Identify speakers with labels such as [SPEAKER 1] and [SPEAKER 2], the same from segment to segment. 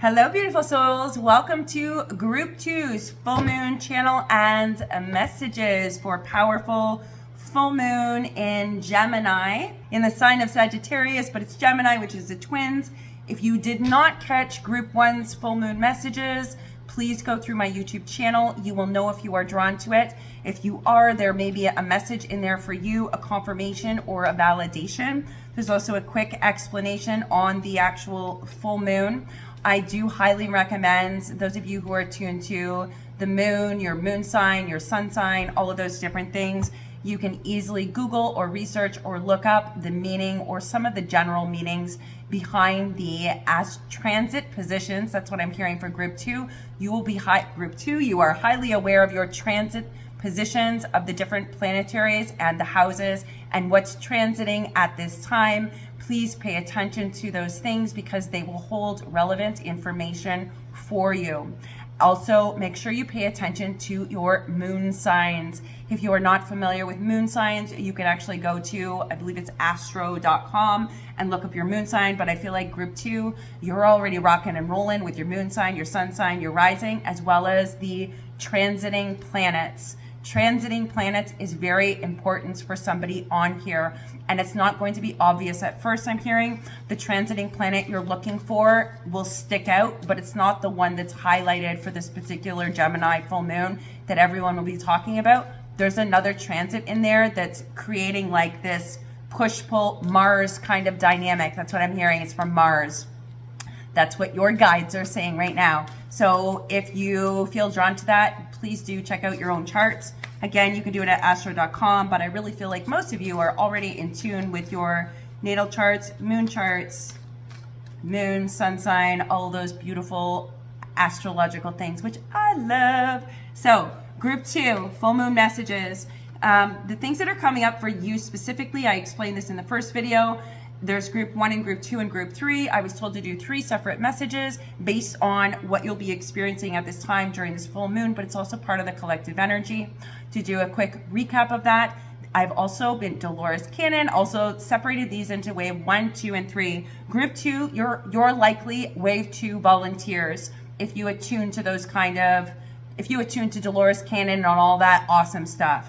[SPEAKER 1] Hello, beautiful souls. Welcome to Group 2's full moon channel and messages for powerful full moon in Gemini in the sign of Sagittarius, but it's Gemini, which is the twins. If you did not catch Group 1's full moon messages, please go through my YouTube channel. You will know if you are drawn to it. If you are, there may be a message in there for you, a confirmation or a validation. There's also a quick explanation on the actual full moon. I do highly recommend those of you who are tuned to the moon, your moon sign, your sun sign, all of those different things. You can easily Google or research or look up the meaning or some of the general meanings behind the transit positions. That's what I'm hearing for Group 2. You will be Group 2. You are highly aware of your transit positions of the different planetaries and the houses and what's transiting at this time. Please pay attention to those things because they will hold relevant information for you. Also, make sure you pay attention to your moon signs. If you are not familiar with moon signs, you can actually go to, I believe it's astro.com and look up your moon sign. But I feel like Group 2, you're already rocking and rolling with your moon sign, your sun sign, your rising, as well as the transiting planets. Transiting planets is very important for somebody on here, and it's not going to be obvious at first. I'm hearing the transiting planet you're looking for will stick out, but it's not the one that's highlighted for this particular Gemini full moon that everyone will be talking about. There's another transit in there that's creating like this push-pull Mars kind of dynamic. That's what I'm hearing. It's from Mars. That's what your guides are saying right now. So if you feel drawn to that, please do check out your own charts. Again, you can do it at astro.com, but I really feel like most of you are already in tune with your natal charts, moon, sun sign, all those beautiful astrological things, which I love. So Group 2, full moon messages. The things that are coming up for you specifically, I explained this in the first video. There's Group 1 and Group 2 and Group 3. I was told to do 3 separate messages based on what you'll be experiencing at this time during this full moon, but it's also part of the collective energy. To do a quick recap of that, I've also been Dolores Cannon, also separated these into wave 1, 2, and 3. Group 2, you're likely wave 2 volunteers if you attune to those if you attune to Dolores Cannon and all that awesome stuff.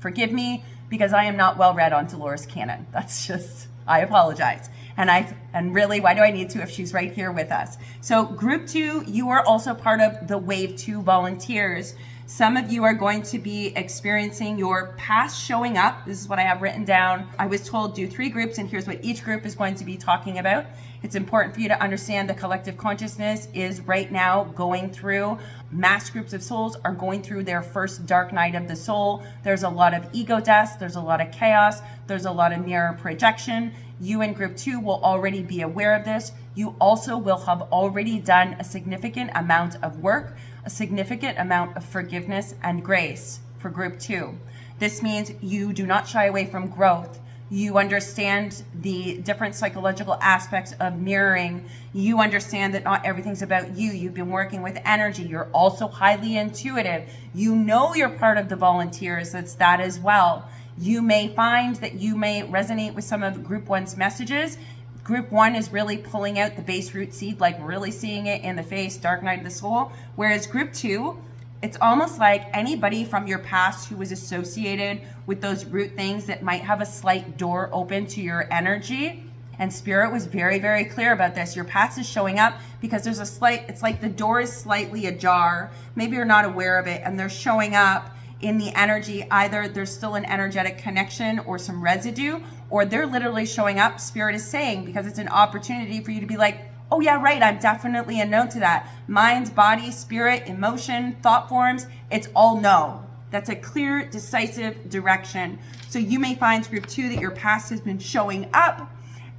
[SPEAKER 1] Forgive me because I am not well read on Dolores Cannon. That's just, I apologize. And really, why do I need to if she's right here with us? So Group 2, you are also part of the Wave 2 volunteers. Some of you are going to be experiencing your past showing up. This is what I have written down. I was told do 3 groups, and here's what each group is going to be talking about. It's important for you to understand the collective consciousness is right now going through, mass groups of souls are going through their first dark night of the soul. There's a lot of ego deaths. There's a lot of chaos. There's a lot of mirror projection. You in Group 2 will already be aware of this. You also will have already done a significant amount of work, a significant amount of forgiveness and grace for Group 2. This means you do not shy away from growth. You understand the different psychological aspects of mirroring. You understand that not everything's about you. You've been working with energy. You're also highly intuitive. You know you're part of the volunteers. That's that as well. You may find that you may resonate with some of Group 1's messages. Group 1 is really pulling out the base root seed, like really seeing it in the face, dark night of the soul. Whereas Group 2, it's almost like anybody from your past who was associated with those root things that might have a slight door open to your energy. And Spirit was very, very clear about this. Your past is showing up because there's it's like the door is slightly ajar. Maybe you're not aware of it, and they're showing up in the energy. Either there's still an energetic connection or some residue, or they're literally showing up, Spirit is saying, because it's an opportunity for you to be like, oh yeah, right, I'm definitely a no to that. Mind, body, spirit, emotion, thought forms, it's all no. That's a clear, decisive direction. So you may find Group 2 that your past has been showing up,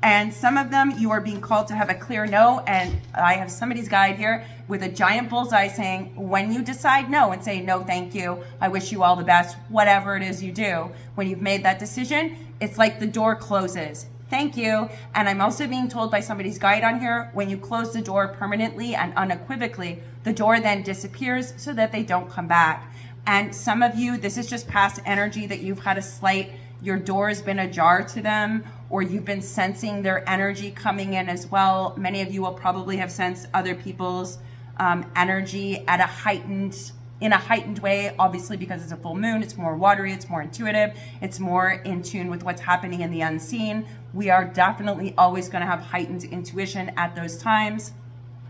[SPEAKER 1] and some of them you are being called to have a clear no. And I have somebody's guide here with a giant bullseye saying, when you decide no and say, no, thank you, I wish you all the best, whatever it is you do, when you've made that decision, it's like the door closes. Thank you. And I'm also being told by somebody's guide on here, when you close the door permanently and unequivocally, the door then disappears so that they don't come back. And some of you, this is just past energy that you've had a slight your door has been ajar to them, or you've been sensing their energy coming in as well. Many of you will probably have sensed other people's energy at in a heightened way, obviously because it's a full moon, it's more watery, it's more intuitive, it's more in tune with what's happening in the unseen. We are definitely always going to have heightened intuition at those times.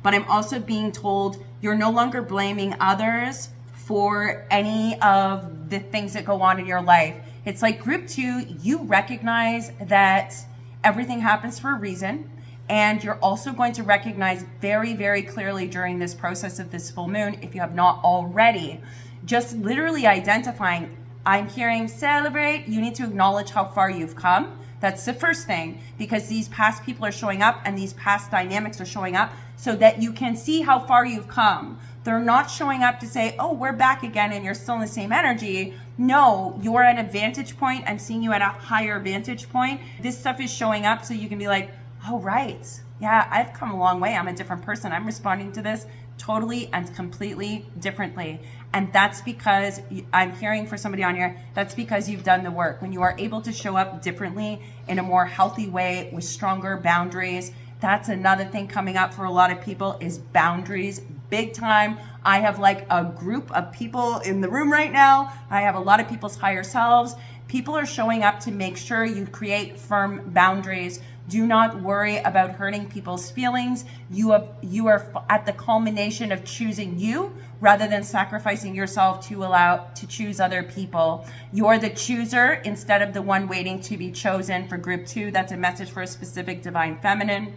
[SPEAKER 1] But I'm also being told you're no longer blaming others for any of the things that go on in your life. It's like group 2, you recognize that everything happens for a reason. And you're also going to recognize very, very clearly during this process of this full moon, if you have not already, just literally identifying, I'm hearing celebrate. You need to acknowledge how far you've come. That's the first thing, because these past people are showing up and these past dynamics are showing up so that you can see how far you've come. They're not showing up to say, oh, we're back again and you're still in the same energy. No, you're at a vantage point. I'm seeing you at a higher vantage point. This stuff is showing up so you can be like, oh, right. Yeah, I've come a long way. I'm a different person. I'm responding to this totally and completely differently. And that's because I'm hearing for somebody on here, that's because you've done the work. When you are able to show up differently in a more healthy way with stronger boundaries, that's another thing coming up for a lot of people is boundaries, big time. I have like a group of people in the room right now. I have a lot of people's higher selves. People are showing up to make sure you create firm boundaries. Do not worry about hurting people's feelings. You are at the culmination of choosing you rather than sacrificing yourself to choose other people. You're the chooser instead of the one waiting to be chosen for group 2. That's a message for a specific divine feminine.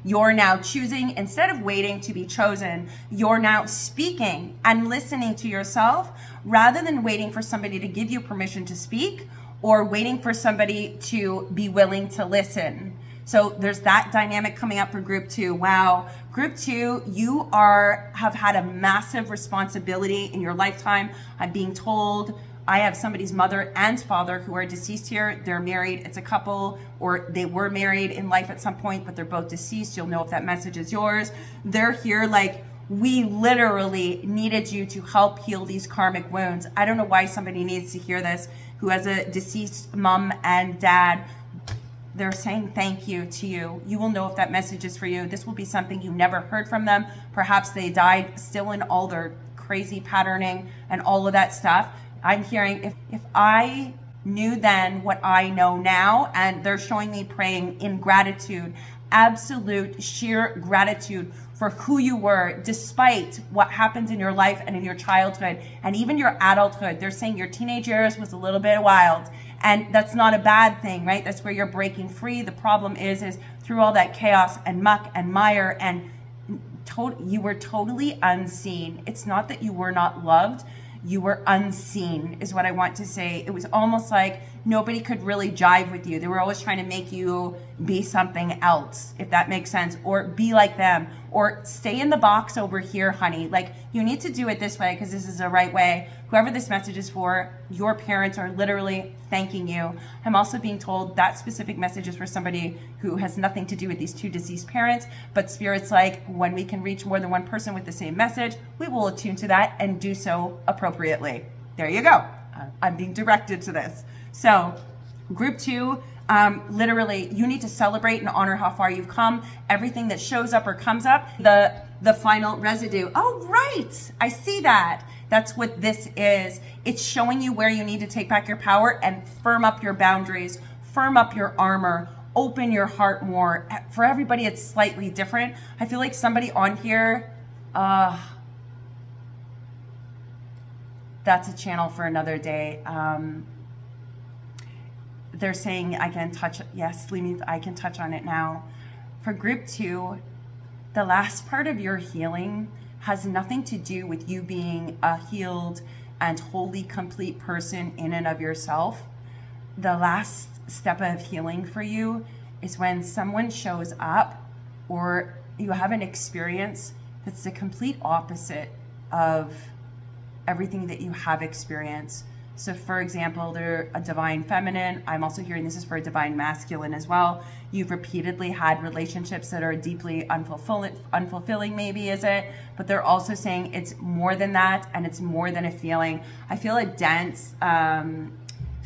[SPEAKER 1] You're now choosing instead of waiting to be chosen. You're now speaking and listening to yourself rather than waiting for somebody to give you permission to speak or waiting for somebody to be willing to listen. So there's that dynamic coming up for group 2. Wow. Group 2, you have had a massive responsibility in your lifetime. I'm being told I have somebody's mother and father who are deceased here. They're married. It's a couple, or they were married in life at some point, but they're both deceased. You'll know if that message is yours. They're here like, we literally needed you to help heal these karmic wounds. I don't know why somebody needs to hear this who has a deceased mom and dad. They're saying thank you to you. You will know if that message is for you. This will be something you never heard from them. Perhaps they died still in all their crazy patterning and all of that stuff. I'm hearing if I knew then what I know now, and they're showing me praying in gratitude, absolute sheer gratitude for who you were, despite what happened in your life and in your childhood and even your adulthood. They're saying your teenage years was a little bit wild, and that's not a bad thing, right? That's where you're breaking free. The problem is through all that chaos and muck and mire and you were totally unseen. It's not that you were not loved. You were unseen is what I want to say. It was almost like nobody could really jive with you. They were always trying to make you be something else, if that makes sense, or be like them, or stay in the box over here, honey. Like, you need to do it this way because this is the right way. Whoever this message is for, your parents are literally thanking you. I'm also being told that specific message is for somebody who has nothing to do with these 2 deceased parents, but Spirit's like, when we can reach more than one person with the same message, we will attune to that and do so appropriately. There you go. I'm being directed to this. So group 2, literally, you need to celebrate and honor how far you've come. Everything that shows up or comes up, the final residue. Oh, right. I see that. That's what this is. It's showing you where you need to take back your power and firm up your boundaries, firm up your armor, open your heart more. For everybody, it's slightly different. I feel like somebody on here, that's a channel for another day. They're saying I can touch, yes, I can touch on it now. For group 2, the last part of your healing has nothing to do with you being a healed and wholly complete person in and of yourself. The last step of healing for you is when someone shows up or you have an experience that's the complete opposite of everything that you have experienced. So for example, they're a divine feminine. I'm also hearing this is for a divine masculine as well. You've repeatedly had relationships that are deeply unfulfilling, maybe, is it? But they're also saying it's more than that, and it's more than a feeling. I feel a dense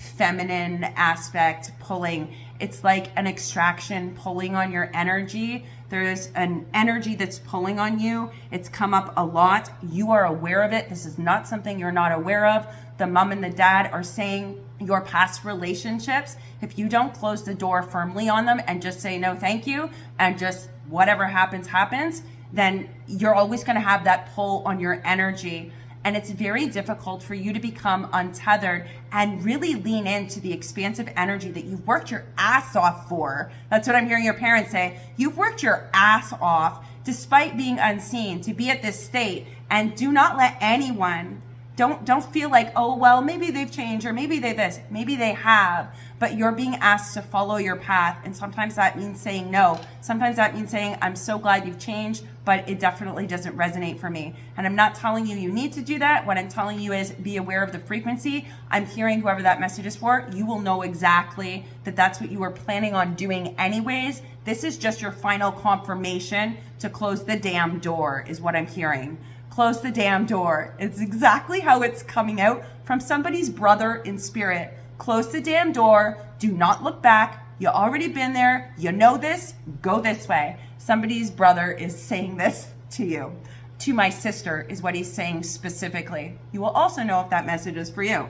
[SPEAKER 1] feminine aspect pulling. It's like an extraction pulling on your energy. There's an energy that's pulling on you. It's come up a lot. You are aware of it. This is not something you're not aware of. The mom and the dad are saying your past relationships, if you don't close the door firmly on them and just say no thank you and just whatever happens, happens, then you're always going to have that pull on your energy. And it's very difficult for you to become untethered and really lean into the expansive energy that you've worked your ass off for. That's what I'm hearing your parents say. You've worked your ass off despite being unseen to be at this state. And do not let anyone, don't feel like, oh, well, maybe they've changed or maybe they this, maybe they have, but you're being asked to follow your path. And sometimes that means saying no. Sometimes that means saying, I'm so glad you've changed, but it definitely doesn't resonate for me. And I'm not telling you you need to do that. What I'm telling you is be aware of the frequency. I'm hearing whoever that message is for, you will know exactly that that's what you were planning on doing anyways. This is just your final confirmation to close the damn door is what I'm hearing. Close the damn door. It's exactly how it's coming out from somebody's brother in spirit. Close the damn door. Do not look back. You already been there. You know this. Go this way. Somebody's brother is saying this to you. To my sister is what he's saying specifically. You will also know if that message is for you.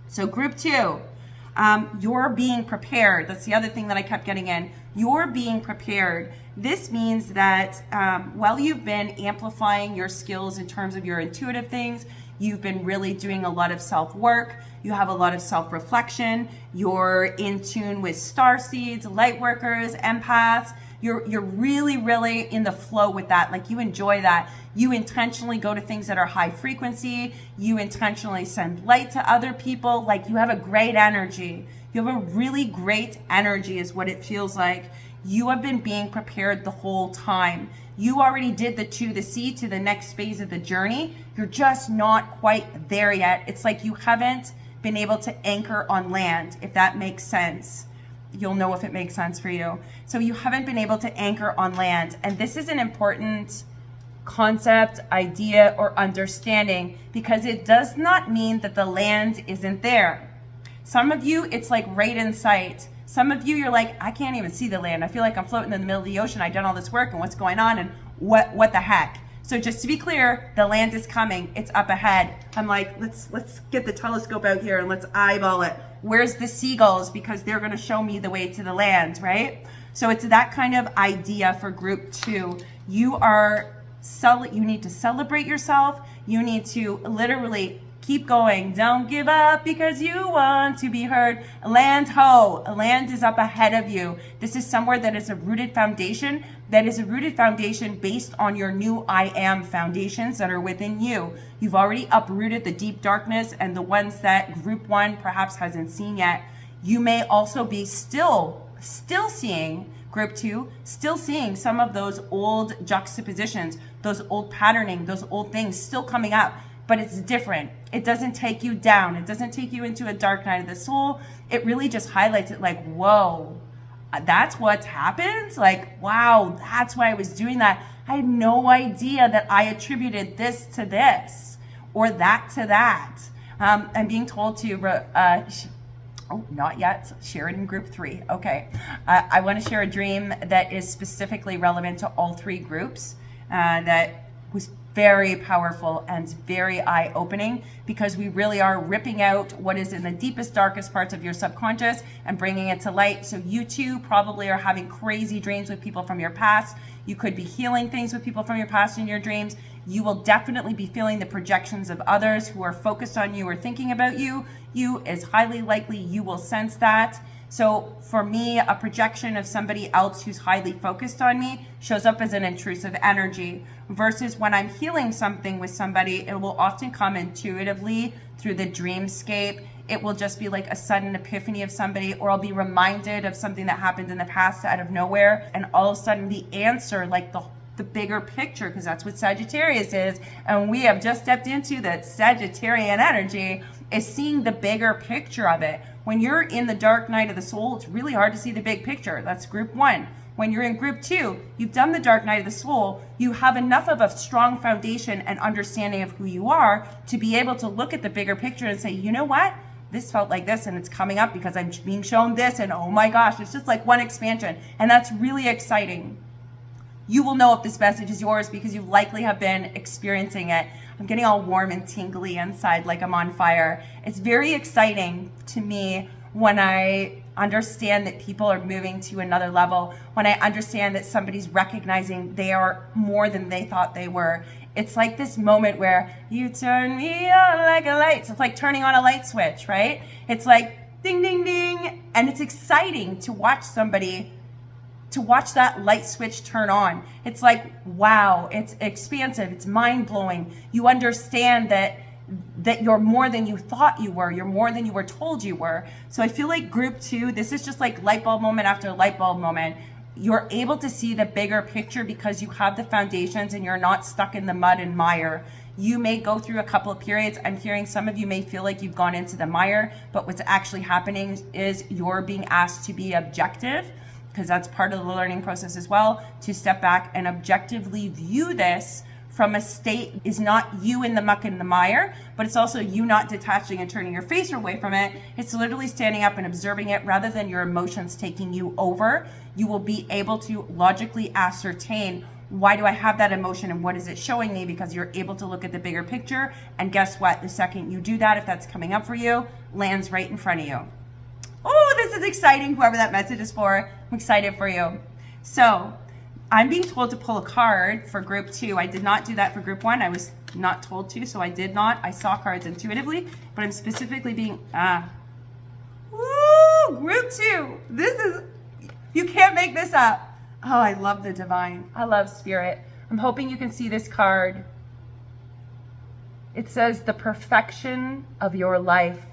[SPEAKER 1] So group 2, you're being prepared. That's the other thing that I kept getting in. You're being prepared. This means that while you've been amplifying your skills in terms of your intuitive things, you've been really doing a lot of self-work. You have a lot of self-reflection. You're in tune with starseeds, light workers, empaths. You're really, really in the flow with that. Like you enjoy that. You intentionally go to things that are high frequency. You intentionally send light to other people. Like you have a great energy. You have a really great energy is what it feels like. You have been being prepared the whole time. You already did the to the C to the next phase of the journey. You're just not quite there yet. It's like you haven't been able to anchor on land, if that makes sense. You'll know if it makes sense for you. So you haven't been able to anchor on land. And this is an important concept, idea, or understanding because it does not mean that the land isn't there. Some of you, it's like right in sight. Some of you, you're like, I can't even see the land. I feel like I'm floating in the middle of the ocean. I've done all this work and what's going on and what the heck? So just to be clear, the land is coming. It's up ahead. I'm like, let's get the telescope out here and let's eyeball it. Where's the seagulls? Because they're going to show me the way to the land, right? So it's that kind of idea for group 2. You need to celebrate yourself. You need to literally keep going. Don't give up because you want to be heard. Land ho. Land is up ahead of you. This is somewhere that is a rooted foundation. That is a rooted foundation based on your new I am foundations that are within you. You've already uprooted the deep darkness and the ones that group 1 perhaps hasn't seen yet. You may also be still seeing group 2, still seeing some of those old juxtapositions, those old patterning, those old things still coming up. But it's different. It doesn't take you down. It doesn't take you into a dark night of the soul. It really just highlights it like, whoa, that's what's happened? Like, wow, that's why I was doing that. I had no idea that I attributed this to this or that to that. I'm being told to, not yet, share it in group 3. Okay. I want to share a dream that is specifically relevant to all 3 groups that was very powerful and very eye-opening because we really are ripping out what is in the deepest, darkest parts of your subconscious and bringing it to light. So you too probably are having crazy dreams with people from your past. You could be healing things with people from your past in your dreams. You will definitely be feeling the projections of others who are focused on you or thinking about you. You is highly likely you will sense that. So for me, a projection of somebody else who's highly focused on me shows up as an intrusive energy versus when I'm healing something with somebody, it will often come intuitively through the dreamscape. It will just be like a sudden epiphany of somebody, or I'll be reminded of something that happened in the past out of nowhere. And all of a sudden the answer, like the bigger picture, because that's what Sagittarius is. And we have just stepped into that Sagittarian energy, is seeing the bigger picture of it. When you're in the dark night of the soul, it's really hard to see the big picture. That's group 1. When you're in group 2, you've done the dark night of the soul. You have enough of a strong foundation and understanding of who you are to be able to look at the bigger picture and say, you know what? this felt like this and it's coming up because I'm being shown this, and oh my gosh, it's just like one expansion. And that's really exciting. You will know if this message is yours because you likely have been experiencing it. I'm getting all warm and tingly inside like I'm on fire. It's very exciting to me when I understand that people are moving to another level, when I understand that somebody's recognizing they are more than they thought they were. It's like this moment where you turn me on like a light. So it's like turning on a light switch, right? It's like ding, ding, ding. And it's exciting to watch somebody, to watch that light switch turn on. It's like, wow, it's expansive, it's mind-blowing. You understand that you're more than you thought you were. You're more than you were told you were. So I feel like group 2, this is just like light bulb moment after light bulb moment. You're able to see the bigger picture because you have the foundations and you're not stuck in the mud and mire. You may go through a couple of periods. I'm hearing some of you may feel like you've gone into the mire, but what's actually happening is you're being asked to be objective, because that's part of the learning process as well, to step back and objectively view this from a state is not you in the muck and the mire, but it's also you not detaching and turning your face away from it. It's literally standing up and observing it rather than your emotions taking you over. You will be able to logically ascertain, why do I have that emotion and what is it showing me? Because you're able to look at the bigger picture. And guess what? The second you do that, if that's coming up for you, lands right in front of you. Oh, this is exciting. Whoever that message is for, I'm excited for you. So I'm being told to pull a card for group 2. I did not do that for group 1. I was not told to, so I did not. I saw cards intuitively, but I'm specifically being, group 2. This is, you can't make this up. Oh, I love the divine. I love spirit. I'm hoping you can see this card. It says the perfection of your life.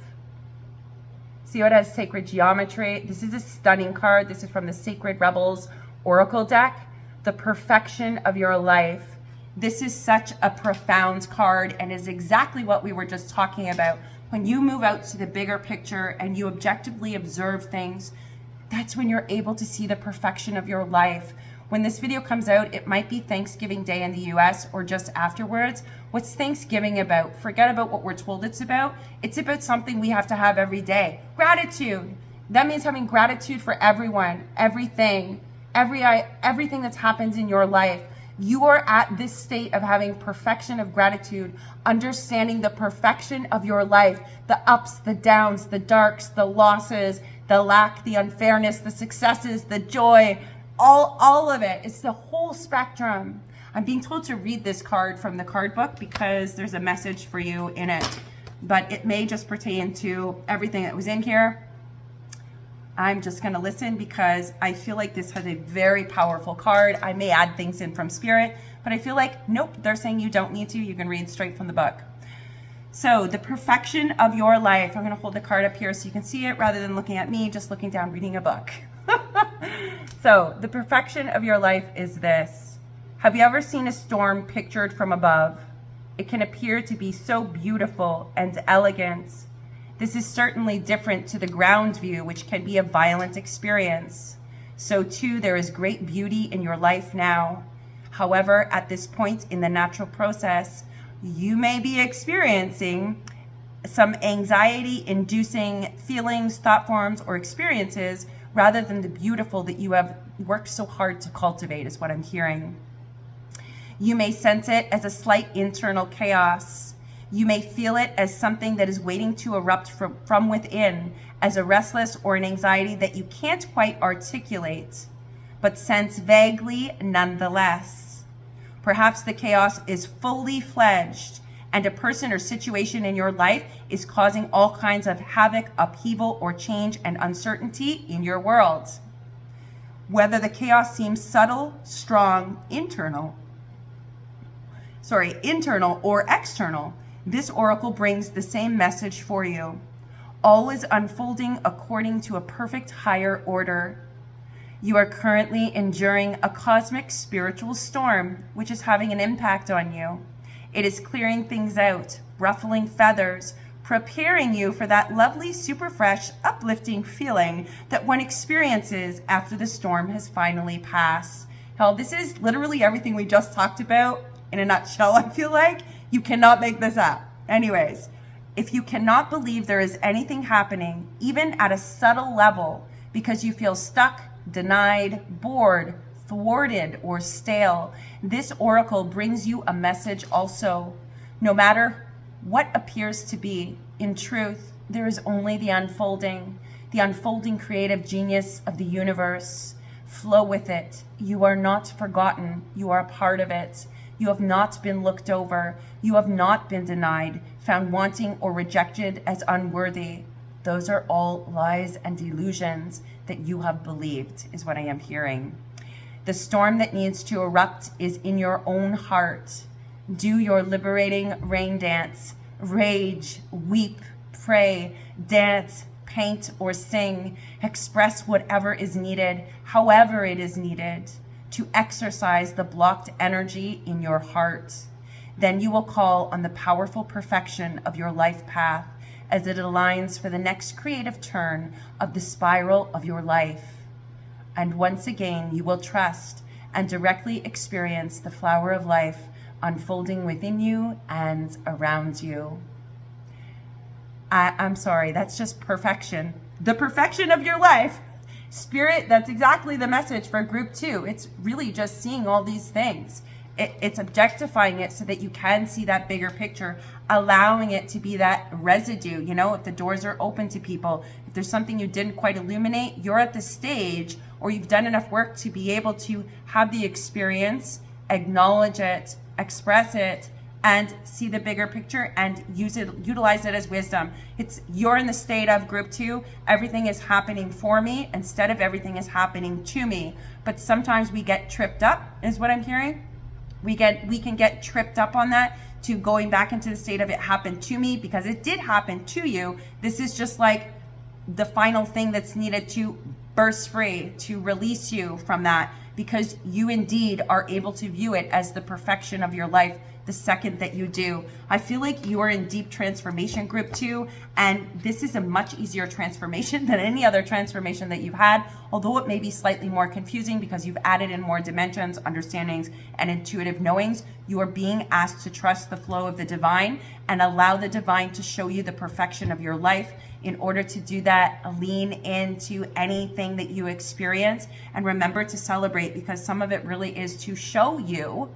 [SPEAKER 1] See how it has sacred geometry? This is a stunning card. This is from the Sacred Rebels Oracle deck. The perfection of your life. This is such a profound card and is exactly what we were just talking about. When you move out to the bigger picture and you objectively observe things, that's when you're able to see the perfection of your life. When this video comes out, it might be Thanksgiving Day in the US or just afterwards. What's Thanksgiving about? Forget about what we're told it's about. It's about something we have to have every day. Gratitude. That means having gratitude for everyone, everything. Everything that's happened in your life. You are at this state of having perfection of gratitude, understanding the perfection of your life, the ups, the downs, the darks, the losses, the lack, the unfairness, the successes, the joy, all of it. It's the whole spectrum. I'm being told to read this card from the card book because there's a message for you in it, but it may just pertain to everything that was in here. I'm just going to listen because I feel like this has a very powerful card. I may add things in from spirit, but I feel like, nope, they're saying you don't need to. You can read straight from the book. So the perfection of your life. I'm going to hold the card up here so you can see it rather than looking at me, just looking down, reading a book. So the perfection of your life is this. Have you ever seen a storm pictured from above? It can appear to be so beautiful and elegant. This is certainly different to the ground view, which can be a violent experience. So too, there is great beauty in your life now. However, at this point in the natural process, you may be experiencing some anxiety-inducing feelings, thought forms, or experiences rather than the beautiful that you have worked so hard to cultivate, is what I'm hearing. You may sense it as a slight internal chaos. You may feel it as something that is waiting to erupt from within, as a restless or an anxiety that you can't quite articulate, but sense vaguely nonetheless. Perhaps the chaos is fully fledged, and a person or situation in your life is causing all kinds of havoc, upheaval, or change and uncertainty in your world. Whether the chaos seems subtle, strong, internal or external, this oracle brings the same message for you. All is unfolding according to a perfect higher order. You are currently enduring a cosmic spiritual storm, which is having an impact on you. It is clearing things out, ruffling feathers, preparing you for that lovely, super fresh, uplifting feeling that one experiences after the storm has finally passed. Hell, this is literally everything we just talked about in a nutshell, I feel like. You cannot make this up. Anyways, If you cannot believe there is anything happening, even at a subtle level, because you feel stuck, denied, bored, thwarted, or stale, this oracle brings you a message also. No matter what appears to be, in truth, there is only the unfolding creative genius of the universe. Flow with it. You are not forgotten. You are a part of it. You have not been looked over. You have not been denied, found wanting, or rejected as unworthy. Those are all lies and delusions that you have believed, is what I am hearing. The storm that needs to erupt is in your own heart. Do your liberating rain dance. Rage, weep, pray, dance, paint, or sing. Express whatever is needed, however it is needed, to exercise the blocked energy in your heart. Then you will call on the powerful perfection of your life path as it aligns for the next creative turn of the spiral of your life. And once again, you will trust and directly experience the flower of life unfolding within you and around you. I'm sorry, that's just perfection. The perfection of your life. Spirit, that's exactly the message for group 2. It's really just seeing all these things. It's objectifying it so that you can see that bigger picture, allowing it to be that residue. You know, if the doors are open to people, if there's something you didn't quite illuminate, you're at the stage, or you've done enough work to be able to have the experience, acknowledge it, express it, and see the bigger picture and utilize it as wisdom. You're in the state of group 2. Everything is happening for me instead of everything is happening to me. But sometimes we get tripped up, is what I'm hearing. We can get tripped up on that, to going back into the state of it happened to me, because it did happen to you. This is just like the final thing that's needed to burst free, to release you from that, because you indeed are able to view it as the perfection of your life the second that you do. I feel like you are in deep transformation, group 2, and this is a much easier transformation than any other transformation that you've had, although it may be slightly more confusing because you've added in more dimensions, understandings, and intuitive knowings. You are being asked to trust the flow of the divine and allow the divine to show you the perfection of your life. In order to do that, lean into anything that you experience and remember to celebrate, because some of it really is to show you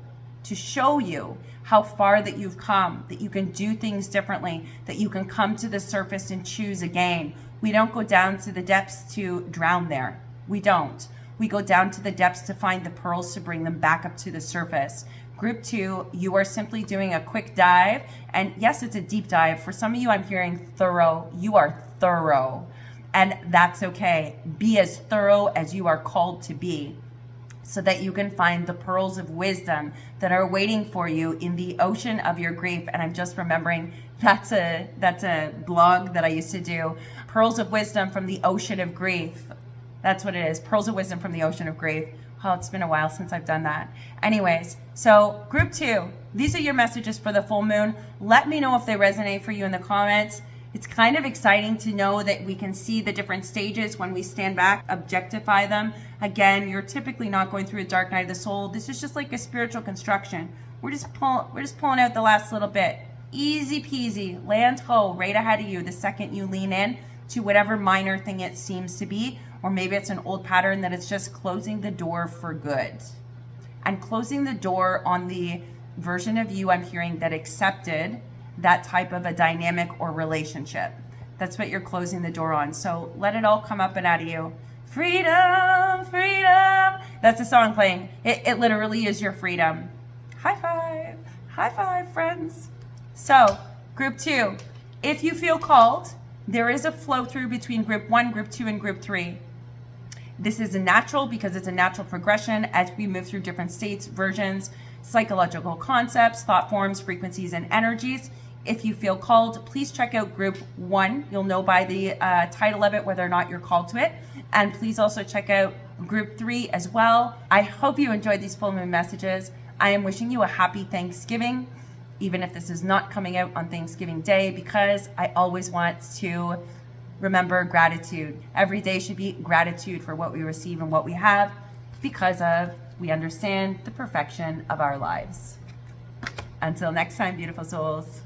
[SPEAKER 1] how far that you've come, that you can do things differently, that you can come to the surface and choose again. We don't go down to the depths to drown there. We don't. We go down to the depths to find the pearls, to bring them back up to the surface. Group 2, you are simply doing a quick dive. And yes, it's a deep dive. For some of you, I'm hearing thorough. You are thorough. And that's okay. Be as thorough as you are called to be, so that you can find the pearls of wisdom that are waiting for you in the ocean of your grief. And I'm just remembering that's a blog that I used to do. Pearls of wisdom from the ocean of grief. That's what it is. Pearls of wisdom from the ocean of grief. Oh, it's been a while since I've done that. Anyways, so group 2, these are your messages for the full moon. Let me know if they resonate for you in the comments. It's kind of exciting to know that we can see the different stages when we stand back, objectify them. Again, you're typically not going through a dark night of the soul. This is just like a spiritual construction. We're just pulling out the last little bit. Easy peasy, land ho, right ahead of you the second you lean in to whatever minor thing it seems to be, or maybe it's an old pattern that it's just closing the door for good. And closing the door on the version of you I'm hearing that accepted that type of a dynamic or relationship. That's what you're closing the door on. So let it all come up and out of you. Freedom, freedom. That's the song playing. It literally is your freedom. High five, friends. So group 2, if you feel called, there is a flow through between group 1, group 2, and group 3. This is natural because it's a natural progression as we move through different states, versions, psychological concepts, thought forms, frequencies, and energies. If you feel called, please check out group 1. You'll know by the title of it whether or not you're called to it. And please also check out group 3 as well. I hope you enjoyed these full moon messages. I am wishing you a happy Thanksgiving, even if this is not coming out on Thanksgiving Day, because I always want to remember gratitude. Every day should be gratitude for what we receive and what we have, because we understand the perfection of our lives. Until next time, beautiful souls.